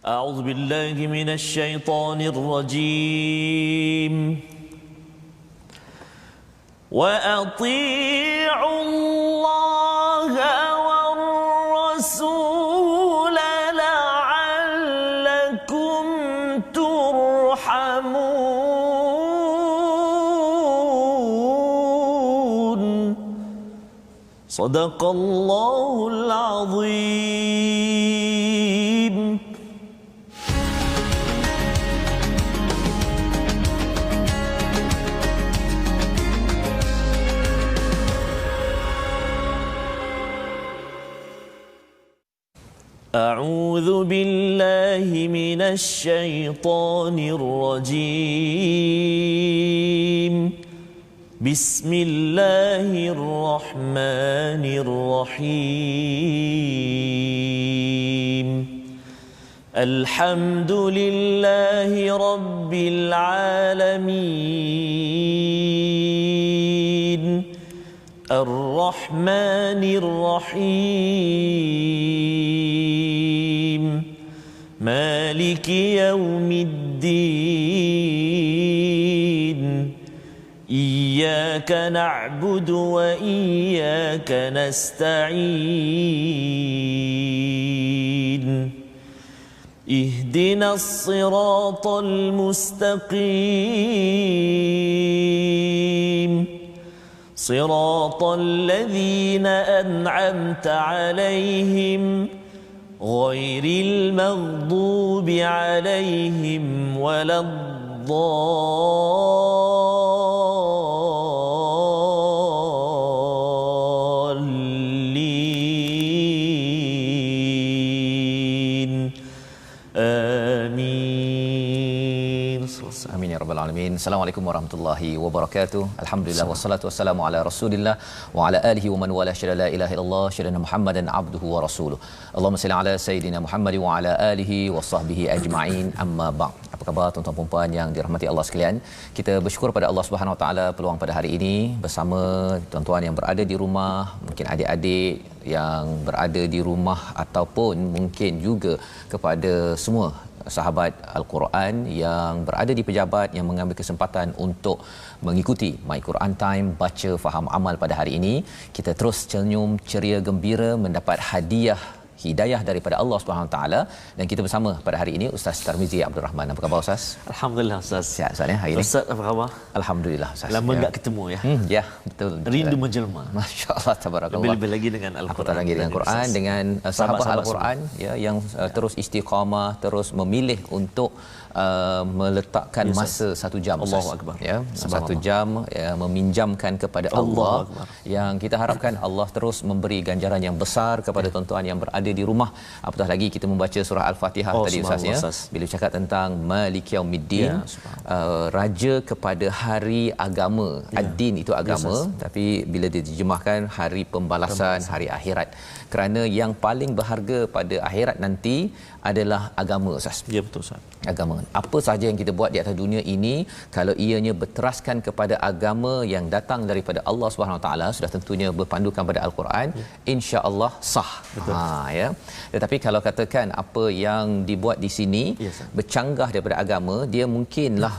أعوذ بالله من الشيطان الرجيم وأطيعوا الله والرسول لعلكم ترحمون صدق الله العظيم. أعوذ بالله من الشيطان الرجيم. بسم الله الرحمن الرحيم. الحمد لله رب العالمين الرحمن الرحيم مالك يوم الدين إياك نعبد وإياك نستعين اهدنا الصراط المستقيم صراط الذين أنعمت عليهم غير المغضوب عليهم ولا الضالين آمين. Amin ya rabbal alamin. Assalamualaikum warahmatullahi wabarakatuh. Alhamdulillah wassalatu wassalamu ala Rasulillah wa ala alihi wa man wala syada la ilaha illallah syada Muhammadan abduhu wa rasuluh. Allahumma salli ala sayidina Muhammad wa ala alihi wa sahbihi ajma'in. Amma ba'd. Apa khabar tuan-tuan dan puan yang dirahmati Allah sekalian? Kita bersyukur pada Allah Subhanahu wa taala peluang pada hari ini bersama tuan-tuan yang berada di rumah, mungkin adik-adik yang berada di rumah ataupun mungkin juga kepada semua sahabat Al-Quran yang berada di pejabat yang mengambil kesempatan untuk mengikuti My Quran Time baca faham amal pada hari ini. Kita terus senyum ceria gembira mendapat hadiah hidayah daripada Allah Subhanahu taala dan kita bersama pada hari ini Ustaz Tarmizi Abdul Rahman. Apa khabar Ustaz? Alhamdulillah Ustaz. Sihat Ustaz ya hari ini. Ustaz apa khabar? Alhamdulillah Ustaz. Lama enggak ketemu ya. Ya, betul. Rindu menjelma. Masya-Allah tabarakallah. Lebih-lebih lagi dengan Al-Quran. Apatah lagi dengan Quran dengan sahabat Al-Quran ya yang terus istiqamah, terus memilih untuk meletakkan masa 1 jam Allahu Akbar ya 1 jam ya, meminjamkan kepada Allah yang kita harapkan Allah terus memberi ganjaran yang besar kepada tuan-tuan yang berada di rumah. Apatah lagi kita membaca surah Al-Fatihah tadi Ustaz ya bila cakap tentang Malik Yaumiddin raja kepada hari agama ad-din itu agama tapi bila diterjemahkan hari pembalasan hari akhirat kerana yang paling berharga pada akhirat nanti adalah agama Ustaz. Ya betul Ustaz. Agama. Apa sahaja yang kita buat di atas dunia ini kalau ianya berteraskan kepada agama yang datang daripada Allah Subhanahu Wa Taala sudah tentunya berpandukan pada Al-Quran, insya-Allah sah. Betul. Ya. Tetapi kalau katakan apa yang dibuat di sini bercanggah daripada agama, dia mungkinlah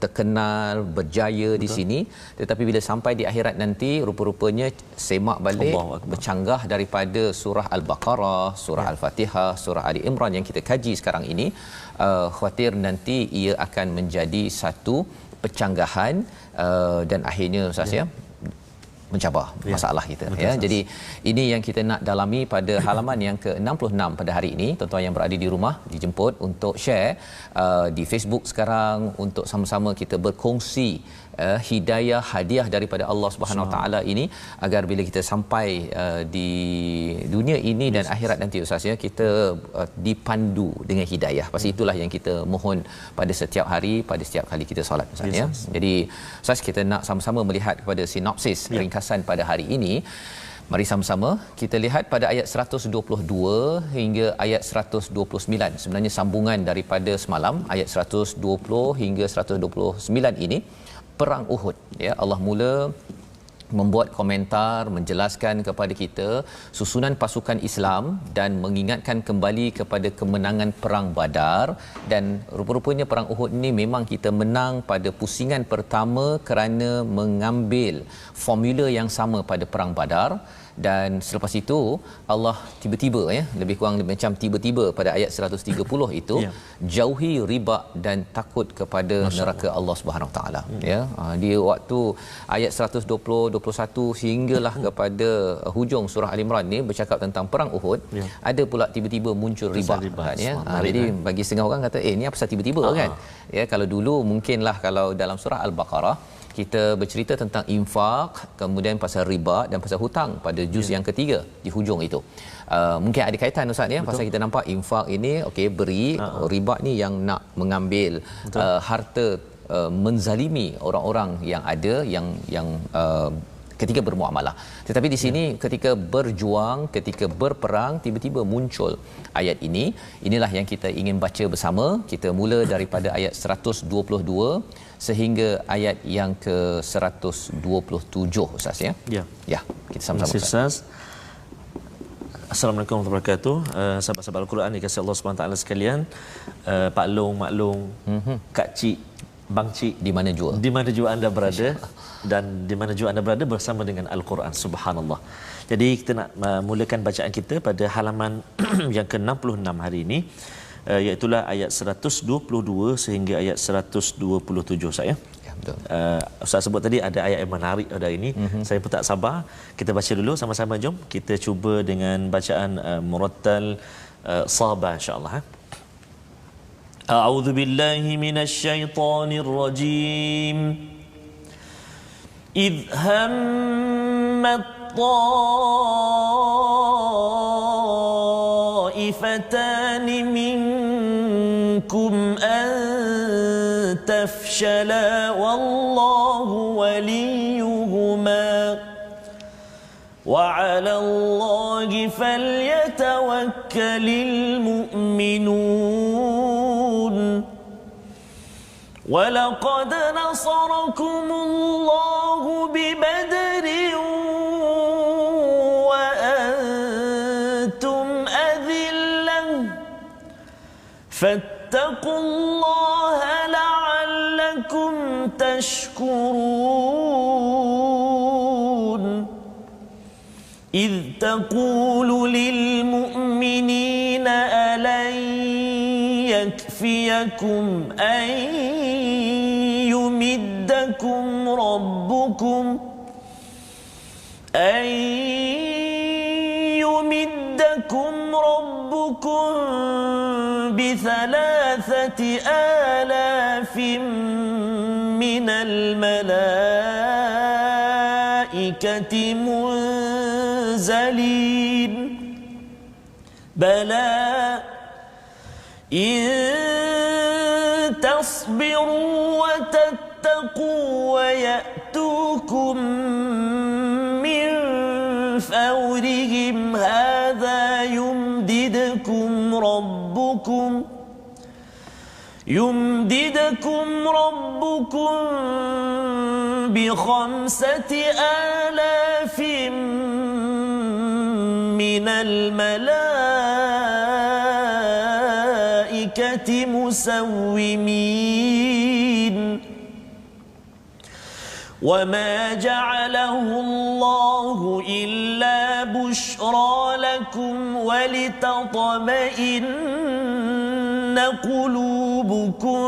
terkenal, berjaya di sini, tetapi bila sampai di akhirat nanti rupa-rupanya semak balik bercanggah daripada surah Al-Baqarah, surah Al-Fatihah, surah Ali Imran yang kita kaji sekarang ini, khawatir nanti ia akan menjadi satu pencanggahan dan akhirnya Ustaz ya mencabar masalah kita ya. Jadi ini yang kita nak dalami pada halaman yang ke-66 pada hari ini. Tuan-tuan yang berada di rumah dijemput untuk share di Facebook sekarang untuk sama-sama kita berkongsi hidayah hadiah daripada Allah Subhanahu Wa Taala ini agar bila kita sampai di dunia ini dan akhirat nanti Ustaz ya kita dipandu dengan hidayah. Pasti itulah yang kita mohon pada setiap hari, pada setiap kali kita solat Ustaz ya. Jadi Ustaz kita nak sama-sama melihat kepada sinopsis ringkasan pada hari ini. Mari sama-sama kita lihat pada ayat 122 hingga ayat 129. Sebenarnya sambungan daripada semalam ayat 120 hingga 129 ini perang Uhud ya. Allah mula membuat komentar menjelaskan kepada kita susunan pasukan Islam dan mengingatkan kembali kepada kemenangan perang Badar, dan rupa-rupanya perang Uhud ini memang kita menang pada pusingan pertama kerana mengambil formula yang sama pada perang Badar. Dan selepas itu Allah tiba-tiba lebih kurang macam tiba-tiba pada ayat 130 itu jauhi riba dan takut kepada neraka Allah Subhanahu taala. Dia waktu ayat 120 21 sehinggalah kepada hujung surah Al-Imran ni bercakap tentang perang Uhud, ada pula tiba-tiba muncul riba kan, jadi bagi setengah orang kata ni apa pasal tiba-tiba kan. Kalau dulu mungkinlah kalau dalam surah Al-Baqarah kita bercerita tentang infak, kemudian pasal riba dan pasal hutang pada juz yang ketiga di hujung itu. Mungkin ada kaitan Ustaz pasal kita nampak infak ini beri, riba ni yang nak mengambil harta, menzalimi orang-orang yang ada yang ketika bermuamalah. Tetapi di sini ketika berjuang, ketika berperang, tiba-tiba muncul ayat ini. Inilah yang kita ingin baca bersama. Kita mula daripada ayat 122 sehingga ayat yang ke 127 Ustaz ya. Kita sama-sama Ustaz. Assalamualaikum warahmatullahi wabarakatuh. Sahabat-sahabat Al-Quran dikasihi Allah Subhanahu taala sekalian. Pak Long, Mak Long, Kak Cik, Bang Cik, di mana jua anda berada dan di mana jua anda berada bersama dengan Al-Quran, subhanallah. Jadi kita nak mulakan bacaan kita pada halaman yang ke-66 hari ini, iaitu ayat 122 sehingga ayat 127 saya. Betul. Ustaz sebut tadi ada ayat yang menarik pada ini. Saya pun tak sabar. Kita baca dulu sama-sama, jom. Kita cuba dengan bacaan murattal sabar insya-Allah. A'udzu billahi minasy syaithanir rajim. Idh hammat طائفتان منكم أن تفشلا والله وليهما وعلى الله فليتوكل المؤمنون ولقد نصركم الله ببدر وأنتم أذلة فاتقوا الله لعلكم تشكرون إذ تقول للمؤمنين ألن يكفيكم أن يمدكم ربكم ب3,000 من الملائكة منزلين بلى إن تصبروا وتتقوا ويأتوكم من فورهم هذا يمددكم ربكم ب5,000 من الملائكة مسومين وما جعله الله إلا بشرى لكم ولتطمئن قلوبكم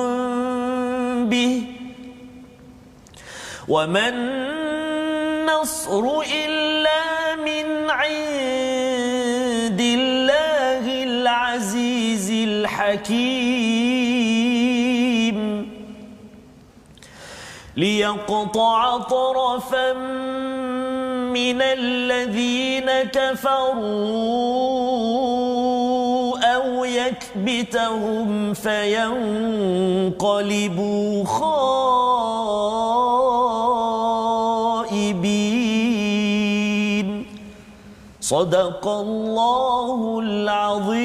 به وما النصر إلا من عند الله العزيز الحكيم ليقطع طرفا من الذين كفروا أو يكبتهم فينقلبوا خائبين صدق الله العظيم.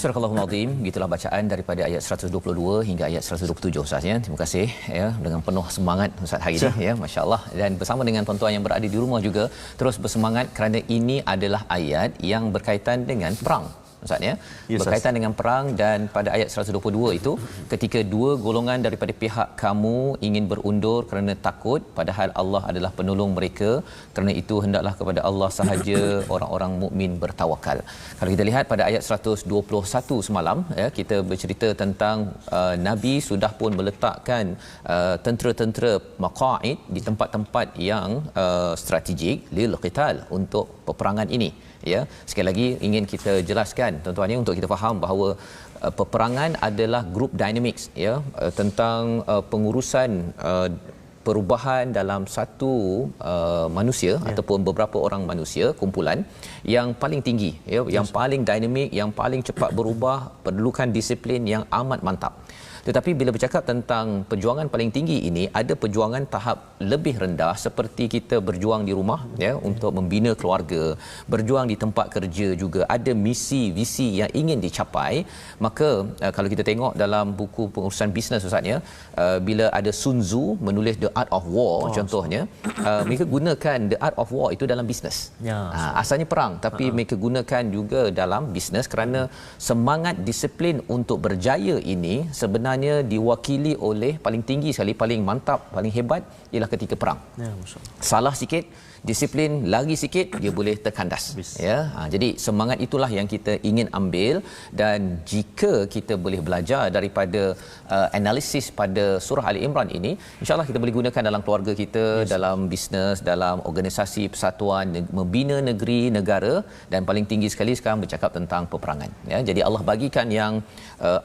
Surah Al-Azim, gitulah bacaan daripada ayat 122 hingga ayat 127 Ustaz ya. Terima kasih ya, dengan penuh semangat Ustaz hari ini ya, masya-Allah, dan bersama dengan tuan-tuan yang berada di rumah juga terus bersemangat kerana ini adalah ayat yang berkaitan dengan perang Ustaz ya. Berkaitan dengan perang, dan pada ayat 122 itu ketika dua golongan daripada pihak kamu ingin berundur kerana takut padahal Allah adalah penolong mereka, kerana itu hendaklah kepada Allah sahaja orang-orang mukmin bertawakal. Kalau kita lihat pada ayat 121 semalam ya, kita bercerita tentang Nabi sudah pun meletakkan tentera-tentera maqaid di tempat-tempat yang strategik lil qital, untuk peperangan ini ya. Sekali lagi ingin kita jelaskan tuan-tuan ya, untuk kita faham bahawa peperangan adalah group dynamics ya, tentang pengurusan perubahan dalam satu manusia ataupun beberapa orang manusia, kumpulan yang paling tinggi ya, yang paling dinamik, yang paling cepat berubah, perlukan disiplin yang amat mantap. Tetapi bila bercakap tentang perjuangan paling tinggi ini, ada perjuangan tahap lebih rendah seperti kita berjuang di rumah ya, untuk membina keluarga, berjuang di tempat kerja juga, ada misi visi yang ingin dicapai. Maka kalau kita tengok dalam buku pengurusan bisnes Ustaz ya, bila ada Sun Tzu menulis The Art of War contohnya, mereka gunakan The Art of War itu dalam bisnes. Asalnya perang, tapi mereka gunakan juga dalam bisnes kerana semangat disiplin untuk berjaya ini sebenarnya diwakili oleh paling tinggi sekali, paling mantap, paling hebat ialah ketika perang. Salah sikit, disiplin, lari sikit, dia boleh terkandas ya. Jadi semangat itulah yang kita ingin ambil, dan jika kita boleh belajar daripada analisis pada surah Ali Imran ini, insya-Allah kita boleh gunakan dalam keluarga kita, dalam bisnes, dalam organisasi persatuan, membina negeri, negara, dan paling tinggi sekali sekarang bercakap tentang peperangan ya. Jadi Allah bagikan yang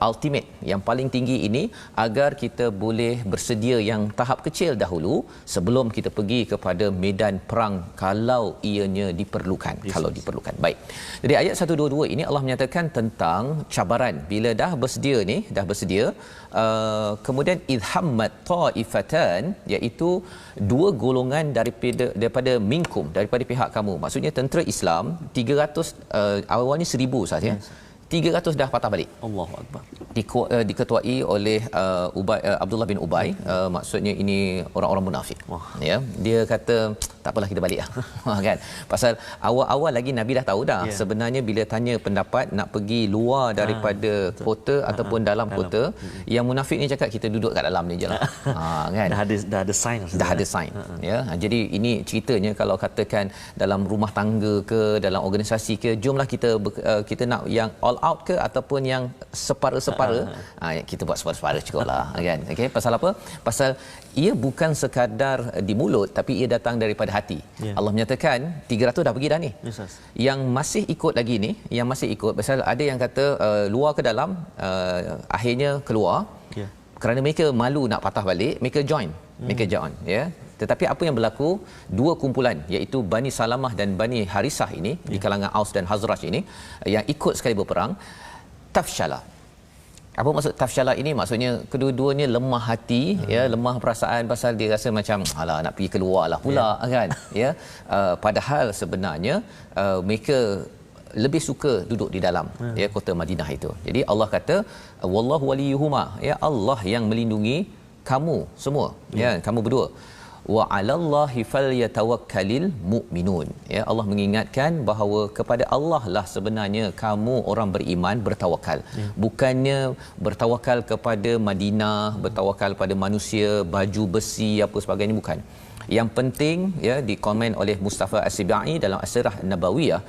ultimate, yang paling tinggi ini agar kita boleh bersedia yang tahap kecil dahulu sebelum kita pergi kepada medan perang kalau ianya diperlukan, kalau diperlukan. Baik. Jadi ayat 122 ini Allah menyatakan tentang cabaran. Bila dah bersedia, kemudian idhammat taifatan, iaitu dua golongan daripada minkum, daripada pihak kamu. Maksudnya tentera Islam 300, awalnya 1000 saja. 300 dah patah balik. Allahu akbar. Diketuai oleh Abdullah bin Ubay, maksudnya ini orang-orang munafik. Ya, dia kata tak apalah kita balik kan. Pasal awal-awal lagi Nabi dah tahu dah sebenarnya bila tanya pendapat nak pergi luar daripada kota ataupun dalam kota, yang munafik ni cakap kita duduk kat dalam ni jelah. Kan. Dah ada sign. Ya. Jadi ini ceritanya kalau katakan dalam rumah tangga ke, dalam organisasi ke, jomlah kita nak yang all out ke ataupun yang separa-separa, kita buat separa-separa cukuplah kan. Okey, pasal apa? Pasal ia bukan sekadar di mulut, tapi ia datang daripada hati. Allah menyatakan 300 dah pergi dah ni. Yang masih ikut lagi ni, yang masih ikut, pasal ada yang kata luar ke dalam, akhirnya keluar kerana mereka malu nak patah balik, mereka join ya. Tetapi apa yang berlaku, dua kumpulan iaitu Bani Salamah dan Bani Harisah ini, di kalangan Aus dan Hazraj ini, yang ikut sekali berperang, tafshala. Apa maksud tafshala ini? Maksudnya kedua-duanya lemah hati ya, lemah perasaan, pasal dia rasa macam alah nak pergi keluarlah pula kan ya. Padahal sebenarnya mereka lebih suka duduk di dalam ya kota Madinah itu. Jadi Allah kata wallahu waliyuhuma, ya Allah yang melindungi kamu semua ya, kamu berdua. Wa 'alallahi falyatawakkalul mu'minun. Ya, Allah mengingatkan bahawa kepada Allah lah sebenarnya kamu orang beriman bertawakal. Bukannya bertawakal kepada Madinah, bertawakal pada manusia, baju besi apa sebagainya, bukan. Yang penting ya, dikomen oleh Mustafa As-Sibai dalam As-Sirah Nabawiyah,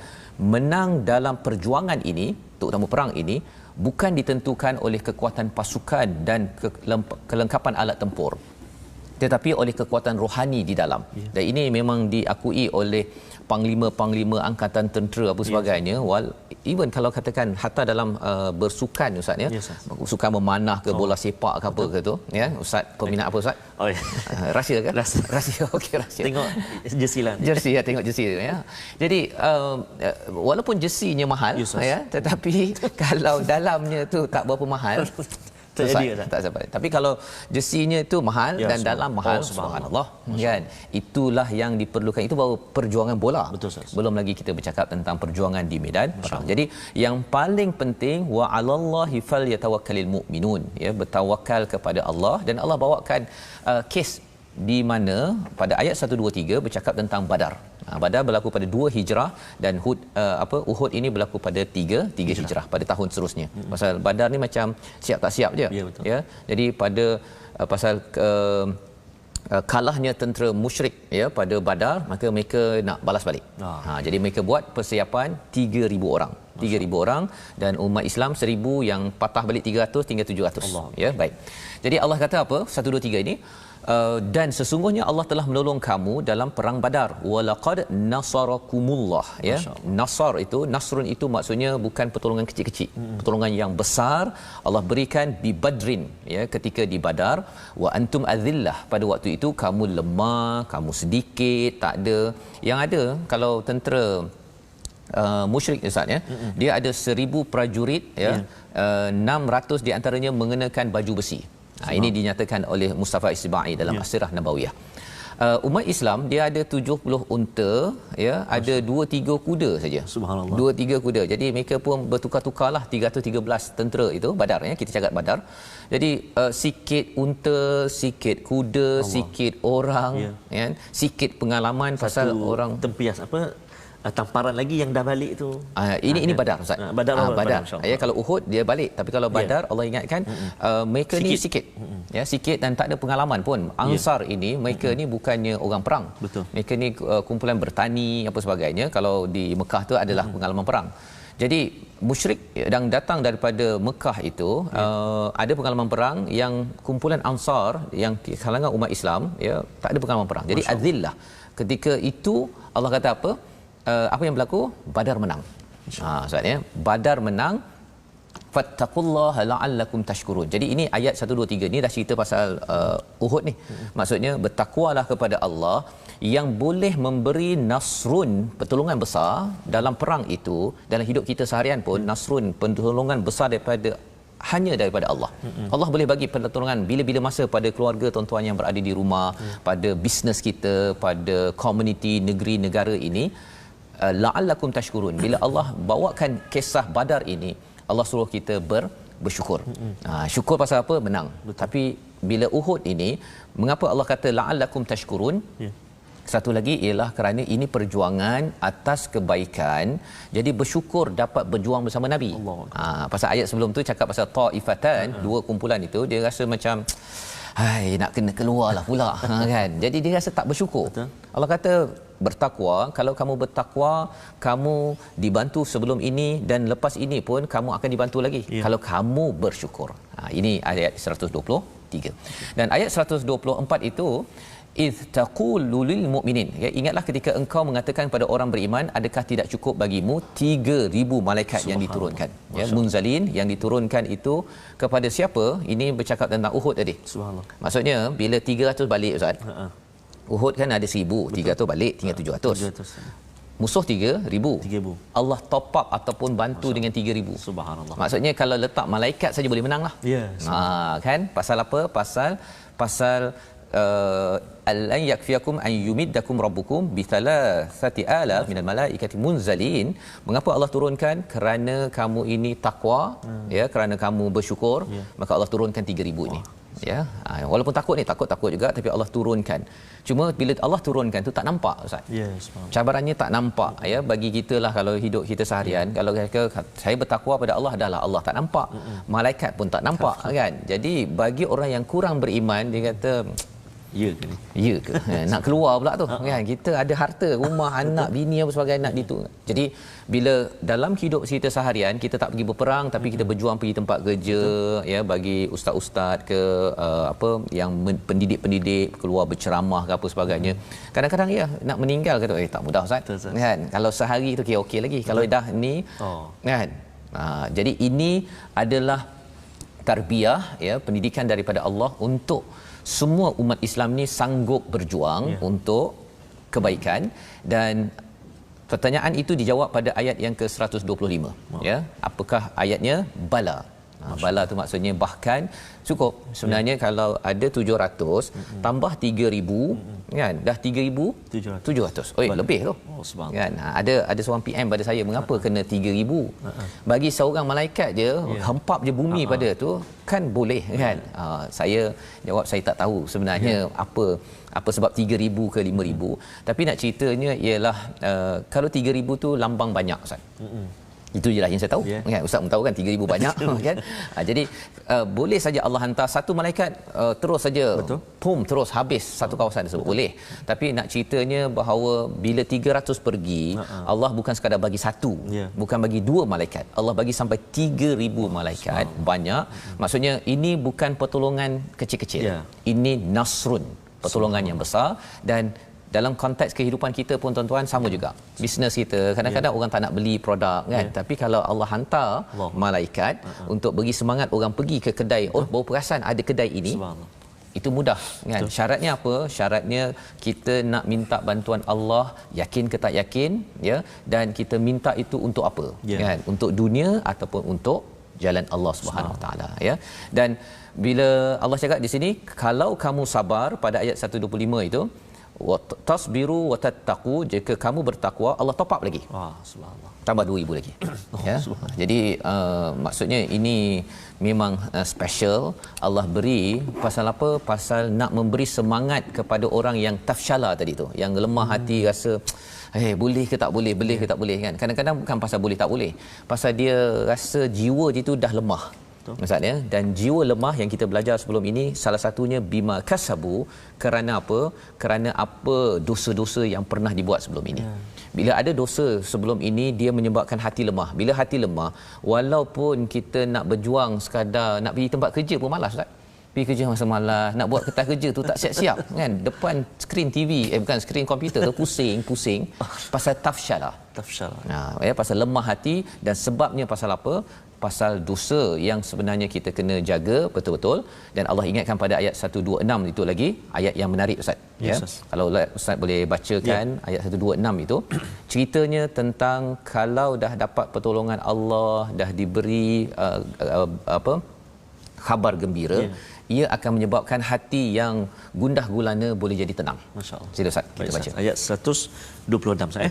menang dalam perjuangan ini, terutama perang ini, bukan ditentukan oleh kekuatan pasukan dan kelengkapan alat tempur, tetapi oleh kekuatan rohani di dalam. Dan ini memang diakui oleh panglima-panglima angkatan tentera apa sebagainya. Even kalau katakan hatta dalam bersukan Ustaz ya, sukan memanah ke, bola sepak ke apa ke tu ya, Ustaz peminat apa Ustaz? Rahsia kan? Rahsia. Okey, rahsia. Tengok jersey lah. Jersey ya, tengok jersey ya. Jadi walaupun jersinya mahal ya, tetapi kalau dalamnya tu tak berapa mahal, tak sampai. Tapi kalau jersinya itu mahal dan dalam mahal, subhanallah, kan. Itulah yang diperlukan. Itu baru perjuangan bola. Betul, Ustaz. Belum lagi kita bercakap tentang perjuangan di medan perang. Jadi yang paling penting wa 'alallahi falyatawakkalul mu'minun, ya, bertawakal kepada Allah. Dan Allah bawakan kes di mana pada ayat 123 bercakap tentang Badar. Badar berlaku pada 2 Hijrah dan Uhud ini berlaku pada 3 Hijrah pada tahun seterusnya. Pasal Badar ni macam siap tak siap je. Ya. Jadi pada pasal kalahnya tentera musyrik, ya, pada Badar, maka mereka nak balas balik. Jadi mereka buat persiapan 3,000 orang. 3,000 orang dan umat Islam 1,000 yang patah balik 300 tinggal 700. Ya, baik. Jadi Allah kata apa? 1 2 3 ini dan sesungguhnya Allah telah menolong kamu dalam perang Badar. Walaqad nasarakumullah, ya. Nasar itu, nasrun itu maksudnya bukan pertolongan kecil-kecil. Pertolongan yang besar Allah berikan di Badrin, ya, ketika di Badar. Wa antum azillah, pada waktu itu kamu lemah, kamu sedikit, tak ada. Yang ada kalau tentera musyrik, Ustaz, ya, dia ada 1,000 prajurit, ya. 600 di antaranya mengenakan baju besi. Ini dinyatakan oleh Mustafa Ismail dalam As-Sirah Nabawiyah. Umat Islam dia ada 70 unta, ya, ada 2-3 kuda saja. Subhanallah. 2-3 kuda. Jadi mereka pun bertukar-tukarlah 313 tentera itu Badar, ya. Kita cakap Badar. Jadi sikit unta, sikit kuda, sikit orang, ya, sikit pengalaman. Pasal orang tempias tamparan lagi yang dah balik tu. Ini Badar, Ustaz. Badar. Ya, kalau Uhud dia balik, tapi kalau Badar Allah ingatkan mereka sikit. Ni sikit. Ya, sikit dan tak ada pengalaman pun. Ansar ini mereka ni bukannya orang perang. Betul. Mereka ni kumpulan bertani apa sebagainya. Kalau di Mekah tu adalah pengalaman perang. Jadi musyrik yang datang daripada Mekah itu ada pengalaman perang, yang kumpulan Ansar yang kalangan umat Islam, ya, tak ada pengalaman perang. Jadi azillah. Ketika itu Allah kata apa yang berlaku? Badar menang. Ustaz, ya. Badar menang. Fattaqullaha la'allakum tashkurun. Jadi ini ayat 1 2 3 ni dah cerita pasal Uhud ni. Maksudnya bertakwalah kepada Allah yang boleh memberi nasrun, pertolongan besar dalam perang itu. Dalam hidup kita seharian pun nasrun, pertolongan besar hanya daripada Allah. Allah boleh bagi pertolongan bila-bila masa pada keluarga tuan-tuan yang berada di rumah, pada bisnes kita, pada komuniti negeri negara ini. La'allakum tashkurun. Bila Allah bawakan kisah Badar ini, Allah suruh kita bersyukur. Syukur pasal apa? Menang. Tapi bila Uhud ini, mengapa Allah kata la'allakum tashkurun? Satu lagi ialah kerana ini perjuangan atas kebaikan. Jadi bersyukur dapat berjuang bersama Nabi. Pasal ayat sebelum tu cakap pasal ta'ifatan, 2 kumpulan itu, dia rasa macam nak kena keluarlah pula, kan. Jadi dia rasa tak bersyukur. Betul. Allah kata bertakwa, kalau kamu bertakwa, kamu dibantu sebelum ini dan lepas ini pun kamu akan dibantu lagi kalau kamu bersyukur. Ini ayat 123. Dan ayat 124 itu iz taqulu lil mu'minin, ya, ingatlah ketika engkau mengatakan kepada orang beriman, adakah tidak cukup bagimu 3,000 malaikat yang diturunkan, ya, munzalin yang diturunkan itu kepada siapa? Ini bercakap tentang Uhud tadi. Subhanallah. Maksudnya bila 300 balik, Ustaz, Uhud kan ada 1,000, 300 balik tinggal 700. Musuh 3,000. Allah top up ataupun bantu dengan 3,000. Subhanallah. Maksudnya kalau letak malaikat saja boleh menang lah. Kan? Pasal apa? Pasal allan yakfiyakum an yumiddakum rabbukum bi 3,000 minal malaikati munzalin. Mengapa Allah turunkan? Kerana kamu ini takwa, ya, kerana kamu bersyukur, maka Allah turunkan 3,000 ini. Ya, walaupun takut juga, tapi Allah turunkan. Cuma bila Allah turunkan tu tak nampak, Ustaz. Cabarannya tak nampak, ya, bagi kita lah kalau hidup kita seharian. Kalau saya bertakwa pada Allah, adalah Allah tak nampak. Malaikat pun tak nampak, kan. Jadi bagi orang yang kurang beriman, dia kata ya ke? Nak keluar pula tu, kan. Kita ada harta, rumah, anak, bini apa sebagainya nak ditu. Jadi bila dalam hidup kita seharian kita tak pergi berperang, tapi kita berjuang pergi tempat kerja, ya, bagi ustaz-ustaz ke yang pendidik-pendidik keluar berceramah ke apa sebagainya. Kadang-kadang ya nak meninggal kata tak mudah, Ustaz. Kan. Kalau sehari tu okey lagi. Kalau dah ni kan. Jadi ini adalah tarbiyah, ya, pendidikan daripada Allah untuk semua umat Islam ni sanggup berjuang untuk kebaikan. Dan pertanyaan itu dijawab pada ayat yang ke-125. Ya, apakah ayatnya? Bala. Bala tu maksudnya bahkan cukup sebenarnya kalau ada 700 tambah 3000 kan dah 3700. Oi lebih tu. Oh subhanallah. Kan ada seorang PM pada saya mengapa kena 3000. Bagi seorang malaikat je hempap je bumi pada tu kan boleh kan. Saya jawab saya tak tahu sebenarnya apa sebab 3000 ke 5000, tapi nak ceritanya ialah kalau 3000 tu lambang banyak Ustaz. Itu je lah yang saya tahu. Kan Ustaz pun tahu kan 3000 banyak kan. Jadi boleh saja Allah hantar satu malaikat terus saja terus habis satu kawasan tersebut boleh. Tapi nak ceritanya bahawa bila 300 pergi Allah bukan sekadar bagi satu, bukan bagi dua malaikat. Allah bagi sampai 3000 malaikat banyak. Maksudnya ini bukan pertolongan kecil-kecil. Ini nasrun, pertolongan yang besar. Dan dalam konteks kehidupan kita pun tuan-tuan sama juga. Bisnes kita kadang-kadang orang tak nak beli produk kan, tapi kalau Allah hantar malaikat untuk beri semangat orang pergi ke kedai, baru perasan ada kedai ini, itu mudah kan. Syaratnya apa? Syaratnya kita nak minta bantuan Allah, yakin ke tak yakin ya, dan kita minta itu untuk apa kan, untuk dunia ataupun untuk jalan Allah Subhanahu Wa Taala ya. Dan bila Allah cakap di sini kalau kamu sabar pada ayat 125 itu, wa tasbiru wa tattaqu, jika kamu bertakwa Allah top up lagi. Subhanallah. Tambah 2000 lagi. Ya. Jadi maksudnya ini memang special Allah beri pasal apa? Pasal nak memberi semangat kepada orang yang tafshala tadi tu, yang lemah hati rasa boleh ke tak boleh, boleh ke tak boleh kan. Kadang-kadang bukan pasal boleh tak boleh, pasal dia rasa jiwa dia tu dah lemah. Maksudnya, dan jiwa lemah yang kita belajar sebelum ini salah satunya bima kasabu, kerana apa? Kerana apa dosa-dosa yang pernah dibuat sebelum ini. Bila ada dosa sebelum ini, dia menyebabkan hati lemah. Bila hati lemah, walaupun kita nak berjuang sekadar nak pergi tempat kerja pun malas Ustaz. Pergi kerja masa malas, nak buat kertas kerja tu tak siap-siap kan, depan skrin TV bukan skrin komputer tu pusing pasal tafshala. Pasal lemah hati. Dan sebabnya pasal apa? Pasal dosa yang sebenarnya kita kena jaga betul-betul. Dan Allah ingatkan pada ayat 126 itu lagi ayat yang menarik Ustaz. Kalau Ustaz boleh bacakan ayat 126 itu ceritanya tentang kalau dah dapat pertolongan Allah, dah diberi khabar gembira, ia akan menyebabkan hati yang gundah gulana boleh jadi tenang. Masya-Allah. Sila Ustaz kita baca ayat 126 saya.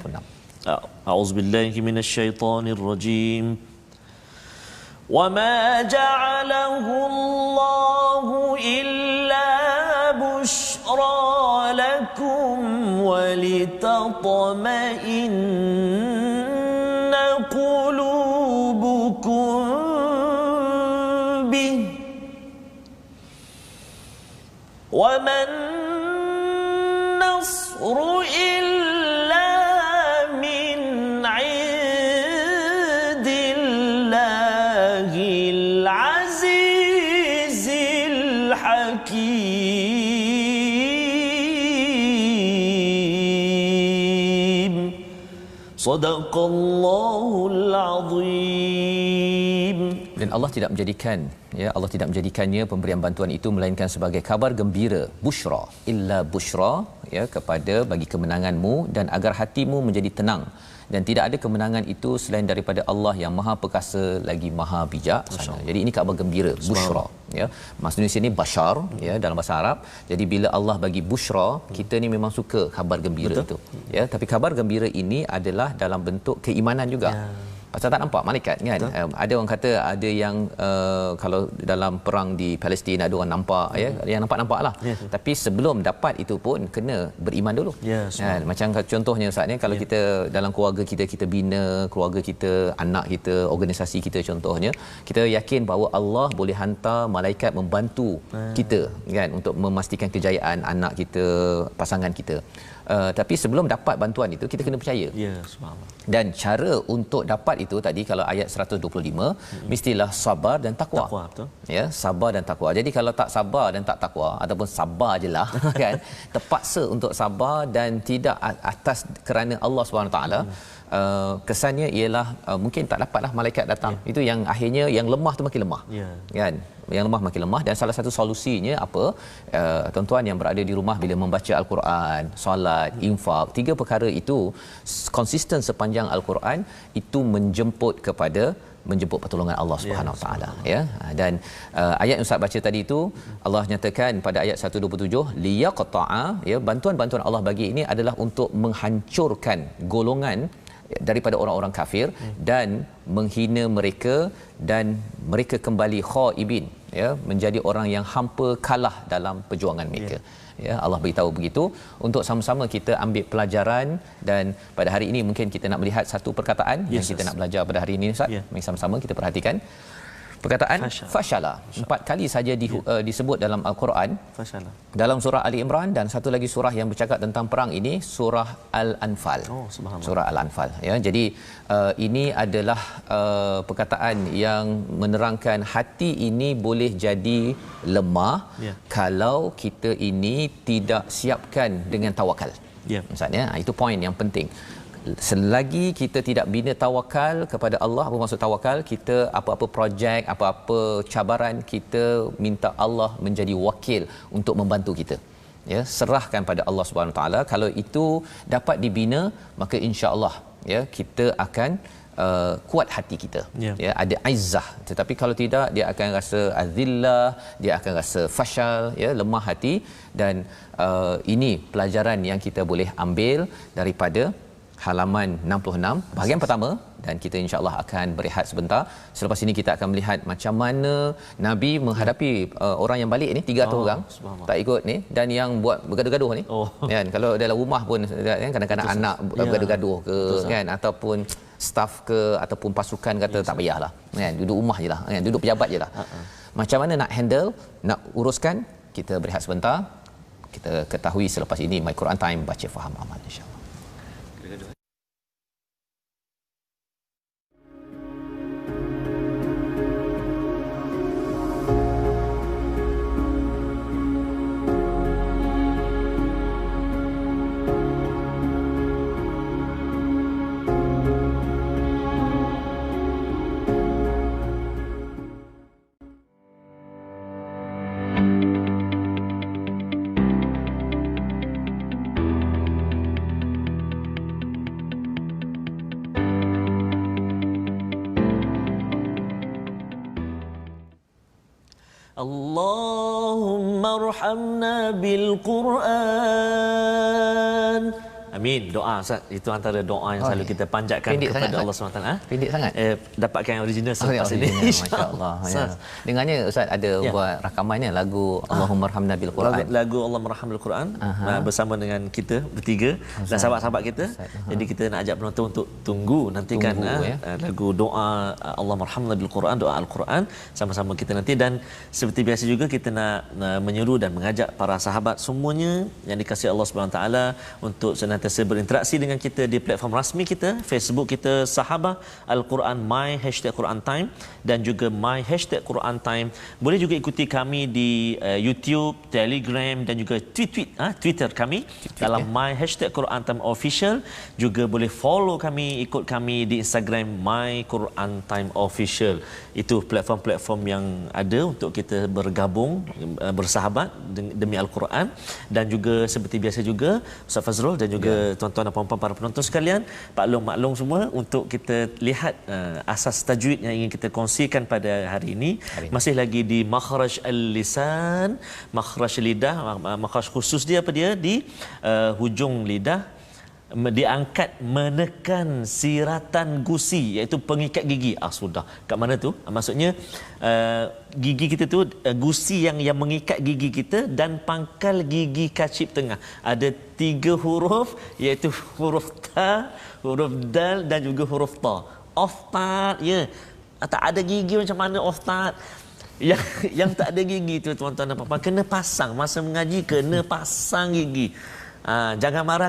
A'udzubillahi minasyaitonir rajim. وَمَا جَعَلَهُ اللَّهُ إِلَّا بُشْرَى لَكُمْ وَلِتَطْمَئِنَّ قُلُوبُكُمْ بِهِ وَمَا النَّصْرُ إِلَّا مِنْ عِندِ اللَّهِ الْعَزِيزِ الْحَكِيمِ. صدق الله العظيم. Dan Allah tidak menjadikan Allah tidak menjadikannya pemberian bantuan itu melainkan sebagai kabar gembira, busyra illa busyra kepada bagi kemenanganmu dan agar hatimu menjadi tenang. Dan tidak ada kemenangan itu selain daripada Allah yang Maha Perkasa lagi Maha Bijaksana. Jadi ini kabar gembira, busyra maksudnya sini bashar dalam bahasa Arab. Jadi bila Allah bagi busyra, kita ni memang suka kabar gembira itu tapi kabar gembira ini adalah dalam bentuk keimanan juga. Pasal tak nampak malaikat kan. Ada orang kata ada yang kalau dalam perang di Palestin ada orang nampak yang nampak-nampaklah. Tapi sebelum dapat itu pun kena beriman dulu. Macam contohnya Ustaz kalau kita dalam keluarga kita bina keluarga kita, anak kita, organisasi kita contohnya, kita yakin bahawa Allah boleh hantar malaikat membantu kita kan untuk memastikan kejayaan anak kita, pasangan kita. Tapi sebelum dapat bantuan itu kita kena percaya. Subhanallah. Dan cara untuk dapat itu tadi kalau ayat 125 mestilah sabar dan takwa. Sabar dan takwa. Jadi kalau tak sabar dan tak takwa ataupun sabar jelah kan, terpaksa untuk sabar dan tidak atas kerana Allah Subhanahu taala, kesannya ialah mungkin tak dapatlah malaikat datang. Itu yang akhirnya yang lemah tu makin lemah. Kan? Yang lemah makin lemah. Dan salah satu solusinya apa? Tuan-tuan yang berada di rumah bila membaca Al-Quran, solat, infak, tiga perkara itu konsisten sepanjang Al-Quran, itu menjemput kepada menjemput pertolongan Allah Subhanahu Wa Taala, ya. Dan ayat yang Ustaz baca tadi itu Allah nyatakan pada ayat 127 liyaqta'a, ya, bantuan-bantuan Allah bagi ini adalah untuk menghancurkan golongan daripada orang-orang kafir dan menghina mereka, dan mereka kembali khaibin, ya, menjadi orang yang hampa, kalah dalam perjuangan mereka. Ya, Allah beritahu begitu untuk sama-sama kita ambil pelajaran. Dan pada hari ini mungkin kita nak melihat satu perkataan yang kita nak belajar pada hari ini, Ustaz. Mari sama-sama kita perhatikan perkataan fashala. 4 kali saja disebut dalam Al-Quran. Fashala. Dalam surah Ali Imran, dan satu lagi surah yang bercakap tentang perang ini, surah Al-Anfal. Surah Al-Anfal, ya. Jadi ini adalah perkataan yang menerangkan hati ini boleh jadi lemah kalau kita ini tidak siapkan dengan tawakal. Misalnya, itu poin yang penting. Selagi kita tidak bina tawakal kepada Allah, apa maksud tawakal? Kita apa-apa projek, apa-apa cabaran, kita minta Allah menjadi wakil untuk membantu kita. Ya, serahkan pada Allah Subhanahu Wa Taala. Kalau itu dapat dibina, maka insya-Allah, ya, kita akan kuat hati kita. Ya, ada izzah. Tetapi kalau tidak, dia akan rasa azillah, dia akan rasa fashal, ya, lemah hati. Dan ini pelajaran yang kita boleh ambil daripada halaman 66 bahagian pertama, dan kita insya-Allah akan berehat sebentar. Selepas ini kita akan melihat macam mana Nabi menghadapi orang yang balik ni, 300 orang tak ikut ni, dan yang buat bergaduh-gaduh ni. Kan, kalau dalam rumah pun kan, kadang-kadang anak bergaduh-gaduh ke, kan, ataupun staf ke, ataupun pasukan kata tak payahlah, kan, duduk rumah jelah, kan, duduk pejabat jelah. Macam mana nak handle, nak uruskan, kita berehat sebentar. Kita ketahui selepas ini My Quran Time, baca faham amal, insya-Allah. Allahumma arhamna bil Quran. Amin. Doa, Ustaz. Itu antara doa yang selalu kita panjatkan pendek kepada Allah SWT. Pendek sangat. Dapatkan yang original selepas ini. Masya-Allah. Ya. Dengarnya Ustaz ada buat rakamannya lagu Allahumma arhamna bil Quran. Lagu Allahumma arhamna bil Quran bersama dengan kita bertiga dan sahabat-sahabat kita. Jadi kita nak ajak penonton untuk tunggu nantikan lagu doa Allahumma arhamna bil Quran, doa Al-Quran sama-sama kita nanti. Dan seperti biasa juga kita nak menyeru dan mengajak para sahabat semuanya yang dikasihi Allah Subhanahu taala untuk senantiasa berinteraksi dengan kita di platform rasmi kita, Facebook kita Sahabah Al-Quran My #Quran Time dan juga My #Quran Time. Boleh juga ikuti kami di YouTube, Telegram dan juga Twitter kami dalam My #Quran Time Official. Juga boleh follow kami, ikut kami di Instagram My Quran Time Official. Itu platform-platform yang ada untuk kita bergabung, bersahabat demi Al-Quran. Dan juga seperti biasa juga Ustaz Fazrul dan juga tuan-tuan dan puan-puan para penonton sekalian, maklum semua, untuk kita lihat asas tajwid yang ingin kita kongsikan pada hari ini. Masih lagi di makhraj al-lisan, makhraj lidah, makhraj khusus dia apa dia di hujung lidah, diangkat menekan siratan gusi, iaitu pengikat gigi. Sudah kat mana tu? Maksudnya gigi kita tu, gusi yang mengikat gigi kita, dan pangkal gigi kacip tengah. Ada 3 huruf, iaitu huruf ta, huruf dal dan juga huruf ta. Oftat, ya. Tak ada gigi macam mana oftat? Yang tak ada gigi tu, tuan-tuan dan puan-puan, kena pasang masa mengaji, kena pasang gigi. Jangan marah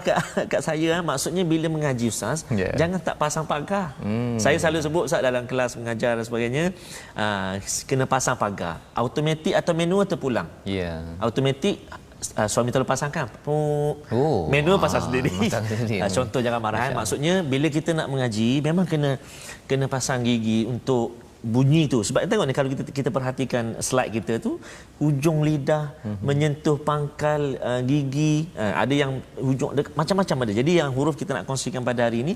kat saya. Maksudnya bila mengaji, Ustaz, jangan tak pasang pagar. Saya selalu sebut, Ustaz, dalam kelas mengajar dan sebagainya, kena pasang pagar. Automatik atau manual terpulang. Automatik, suami tolong pasangkan. Manual pasang sendiri. Contoh, jangan marah. Maksudnya bila kita nak mengaji, memang kena pasang gigi untuk bunyi tu. Sebab tengok ni, kalau kita perhatikan slide kita tu, hujung lidah menyentuh pangkal gigi, ada yang hujung macam-macam ada. Jadi yang huruf kita nak kongsikan pada hari ini